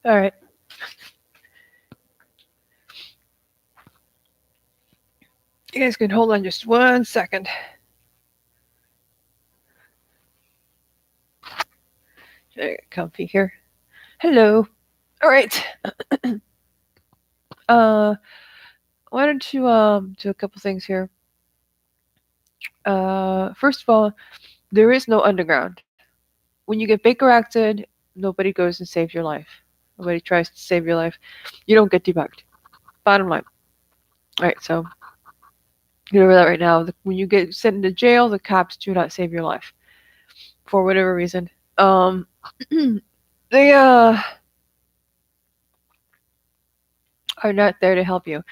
All right. You guys can hold on just 1 second. Should I get comfy here? Hello. All right. I wanted to do a couple things here. First of all, there is no underground. When you get Baker acted, nobody goes and saves your life. Nobody tries to save your life. You don't get debugged. Bottom line. All right. So get over that right now. When you get sent into jail, the cops do not save your life for whatever reason. Um, they are not there to help you.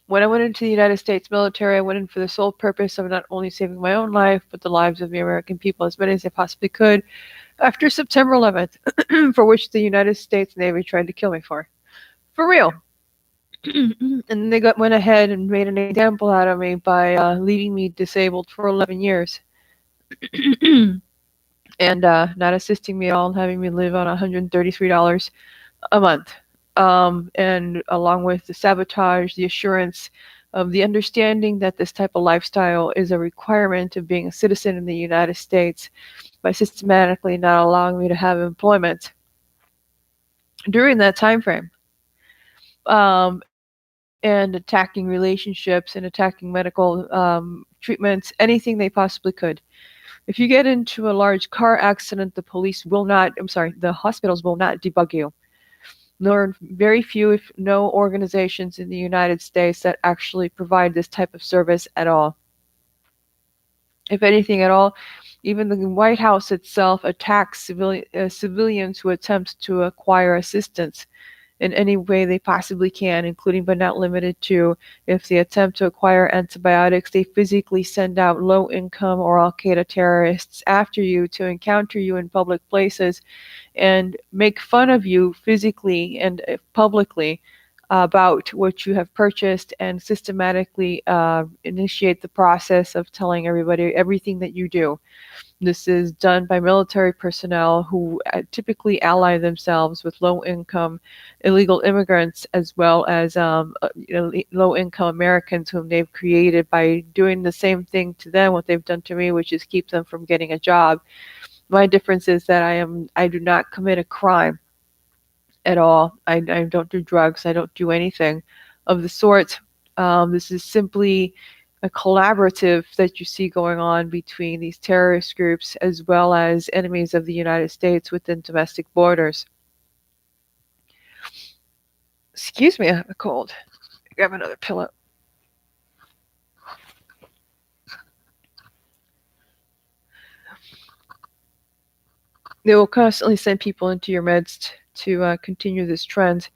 When I went into the United States military, I went in for the sole purpose of not only saving my own life, but the lives of the American people, as many as I possibly could, after September 11th, for which the United States Navy tried to kill me for. For real. And they went ahead and made an example out of me by leaving me disabled for 11 years and not assisting me at all, and having me live on $133 a month. And along with the sabotage, the assurance of the understanding that this type of lifestyle is a requirement of being a citizen in the United States by systematically not allowing me to have employment during that time frame. And attacking relationships and attacking medical treatments, anything they possibly could. If you get into a large car accident, the police will not, I'm sorry, the hospitals will not debug you, nor very few, if no, organizations in the United States that actually provide this type of service at all. If anything at all, even the White House itself attacks civilians who attempt to acquire assistance in any way they possibly can, including but not limited to if they attempt to acquire antibiotics, they physically send out low income or Al Qaeda terrorists after you to encounter you in public places and make fun of you physically and publicly about what you have purchased and systematically initiate the process of telling everybody everything that you do. This is done by military personnel who typically ally themselves with low income illegal immigrants as well as low income Americans whom they've created by doing the same thing to them, what they've done to me, which is keep them from getting a job. My difference is that I do not commit a crime at all. I don't do drugs. I don't do anything of the sort. This is simply a collaborative that you see going on between these terrorist groups as well as enemies of the United States within domestic borders. Excuse me, I have a cold. Grab another pillow. They will constantly send people into your midst to continue this trend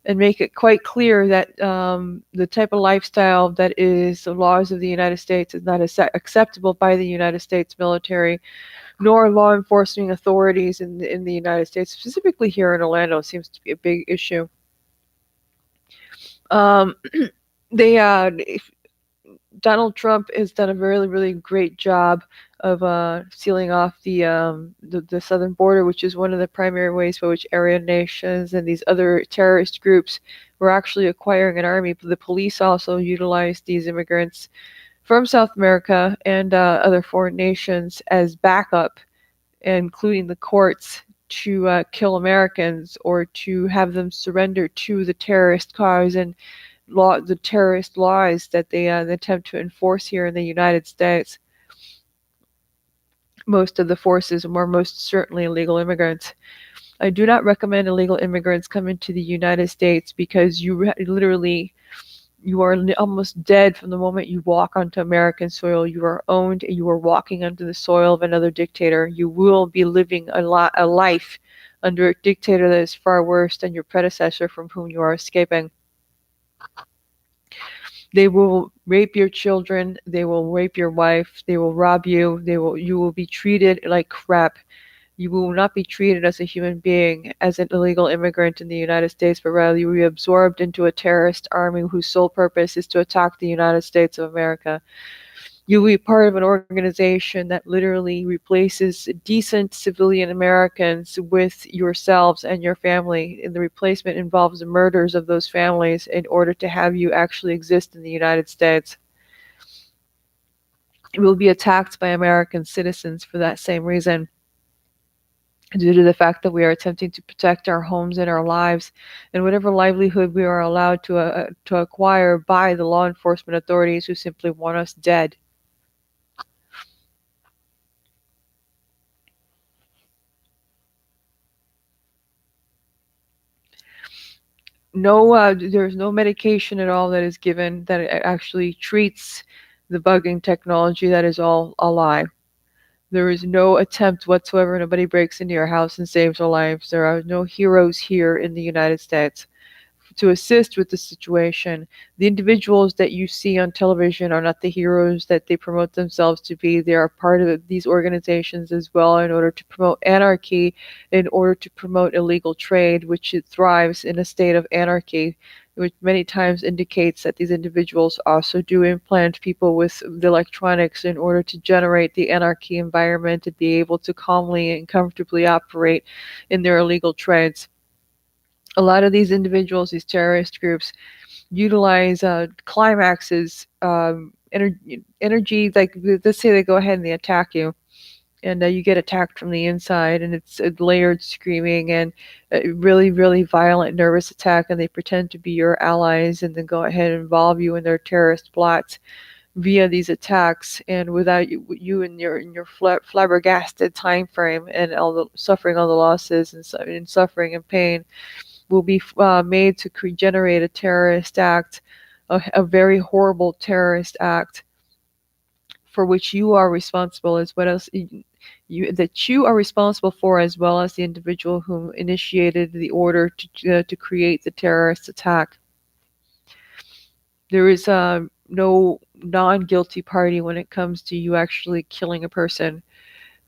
and make it quite clear that the type of lifestyle that is the laws of the United States is not acceptable by the United States military nor law enforcement authorities in the United States, specifically here in Orlando, seems to be a big issue. Um, they Donald Trump has done a really, really great job of sealing off the southern border, which is one of the primary ways by which Aryan nations and these other terrorist groups were actually acquiring an army. But the police also utilized these immigrants from South America and other foreign nations as backup, including the courts, to kill Americans or to have them surrender to the terrorist cause and the terrorist laws that they attempt to enforce here in the United States. Most of the forces were most certainly illegal immigrants. I do not recommend illegal immigrants come into the United States because literally you are almost dead from the moment you walk onto American soil. You are owned and you are walking onto the soil of another dictator. You will be living a life under a dictator that is far worse than your predecessor from whom you are escaping. They will rape your children, they will rape your wife, they will rob you, you will be treated like crap. You will not be treated as a human being, as an illegal immigrant in the United States, but rather you will be absorbed into a terrorist army whose sole purpose is to attack the United States of America. You'll be part of an organization that literally replaces decent civilian Americans with yourselves and your family, and the replacement involves the murders of those families in order to have you actually exist in the United States. You will be attacked by American citizens for that same reason, due to the fact that we are attempting to protect our homes and our lives and whatever livelihood we are allowed to acquire by the law enforcement authorities who simply want us dead. No, there's no medication at all that is given that actually treats the bugging technology. That is all a lie. There is no attempt whatsoever. Nobody breaks into your house and saves our lives. There are no heroes here in the United States to assist with the situation. The individuals that you see on television are not the heroes that they promote themselves to be. They are part of these organizations as well in order to promote anarchy, in order to promote illegal trade, which it thrives in a state of anarchy, which many times indicates that these individuals also do implant people with the electronics in order to generate the anarchy environment and be able to calmly and comfortably operate in their illegal trades. A lot of these individuals, these terrorist groups, utilize climaxes, energy. Like, let's say they go ahead and they attack you, and you get attacked from the inside, and it's a layered screaming and a really, really violent, nervous attack, and they pretend to be your allies, and then go ahead and involve you in their terrorist plots via these attacks, and without you in your flabbergasted time frame and all the suffering, all the losses and suffering and pain will be made to generate a terrorist act, a very horrible terrorist act for which you are responsible, as well as you are responsible for, as well as the individual who initiated the order to create the terrorist attack. There is no non-guilty party when it comes to you actually killing a person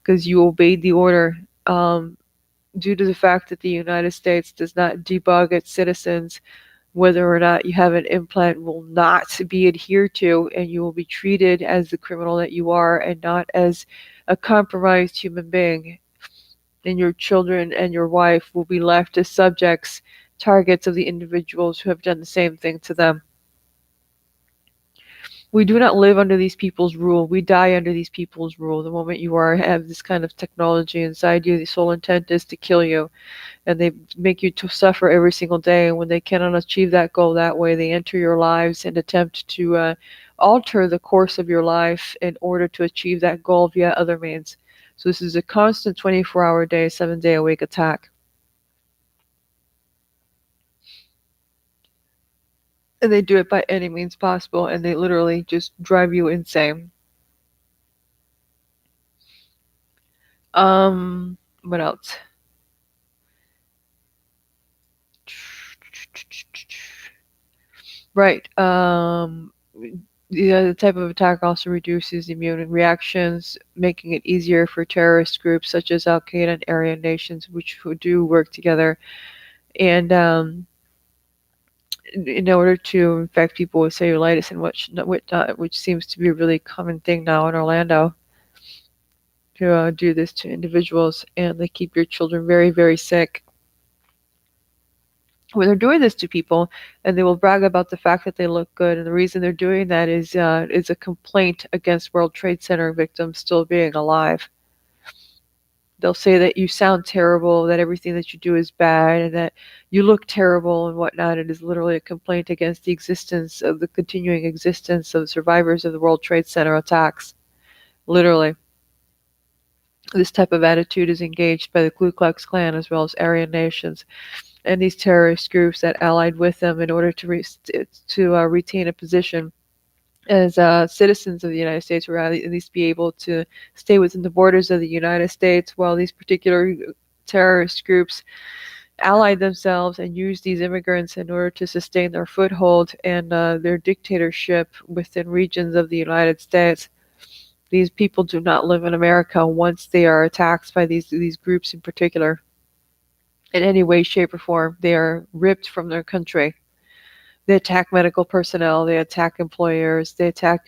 because you obeyed the order. Due to the fact that the United States does not debug its citizens, whether or not you have an implant will not be adhered to, and you will be treated as the criminal that you are and not as a compromised human being. And your children and your wife will be left as subjects, targets of the individuals who have done the same thing to them. We do not live under these people's rule. We die under these people's rule. The moment you have this kind of technology inside you, the sole intent is to kill you, and they make you to suffer every single day. And when they cannot achieve that goal that way, they enter your lives and attempt to alter the course of your life in order to achieve that goal via other means. So this is a constant 24-hour day, 7-day a week attack. And they do it by any means possible, and they literally just drive you insane. What else? Right. The type of attack also reduces immune reactions, making it easier for terrorist groups such as Al Qaeda and Aryan nations, which do work together, and in order to infect people with cellulitis and whatnot, which seems to be a really common thing now in Orlando, to do this to individuals, and they keep your children very, very sick. When they're doing this to people, and they will brag about the fact that they look good, and the reason they're doing that is a complaint against World Trade Center victims still being alive. They'll say that you sound terrible, that everything that you do is bad, and that you look terrible and whatnot. It is literally a complaint against the existence of the continuing existence of the survivors of the World Trade Center attacks. Literally. This type of attitude is engaged by the Ku Klux Klan as well as Aryan nations and these terrorist groups that allied with them in order to retain a position as citizens of the United States, or at least be able to stay within the borders of the United States, while these particular terrorist groups allied themselves and used these immigrants in order to sustain their foothold and their dictatorship within regions of the United States. These people do not live in America once they are attacked by these groups in particular. In any way, shape, or form, they are ripped from their country. They attack medical personnel, they attack employers, they attack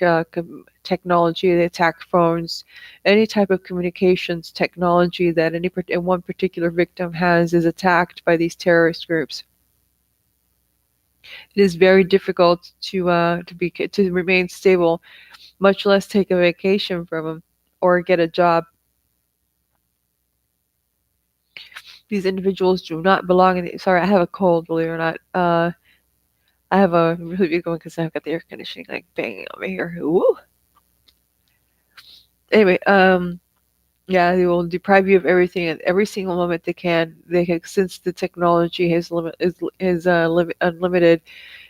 technology, they attack phones. Any type of communications technology that one particular victim has is attacked by these terrorist groups. It is very difficult to remain stable, much less take a vacation from them or get a job. These individuals do not belong in sorry, I have a cold, believe it or not. I have a really big one because I've got the air conditioning like banging on me here. Woo! Anyway, yeah, they will deprive you of everything at every single moment they can. Since the technology is unlimited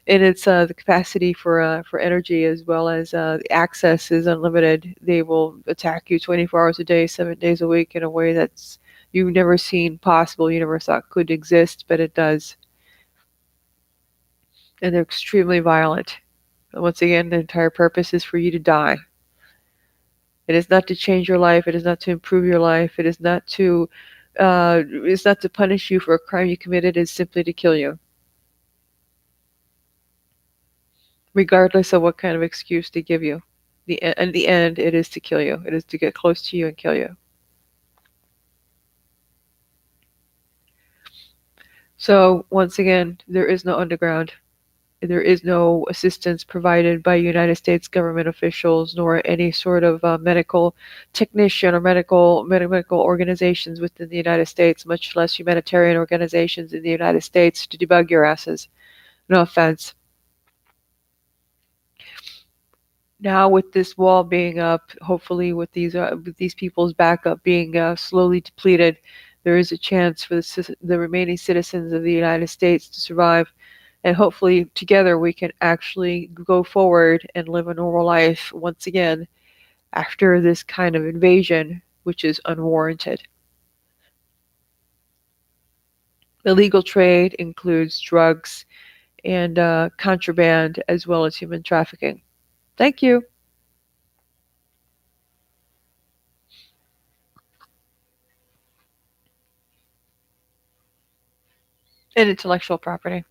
in its the capacity for energy as well as the access is unlimited. They will attack you 24 hours a day, 7 days a week in a way that's you've never seen possible, you never thought could exist, but it does. And they're extremely violent. Once again, the entire purpose is for you to die. It is not to change your life. It is not to improve your life. It's not to punish you for a crime you committed. It's simply to kill you, regardless of what kind of excuse they give you. In the end, it is to kill you. It is to get close to you and kill you. So once again, there is no underground. There is no assistance provided by United States government officials nor any sort of medical technician or medical organizations within the United States, much less humanitarian organizations in the United States to debug your asses. No offense. Now with this wall being up, hopefully with these people's backup being slowly depleted, there is a chance for the remaining citizens of the United States to survive. And hopefully together we can actually go forward and live a normal life once again after this kind of invasion, which is unwarranted. Illegal trade includes drugs and contraband as well as human trafficking. Thank you. And intellectual property.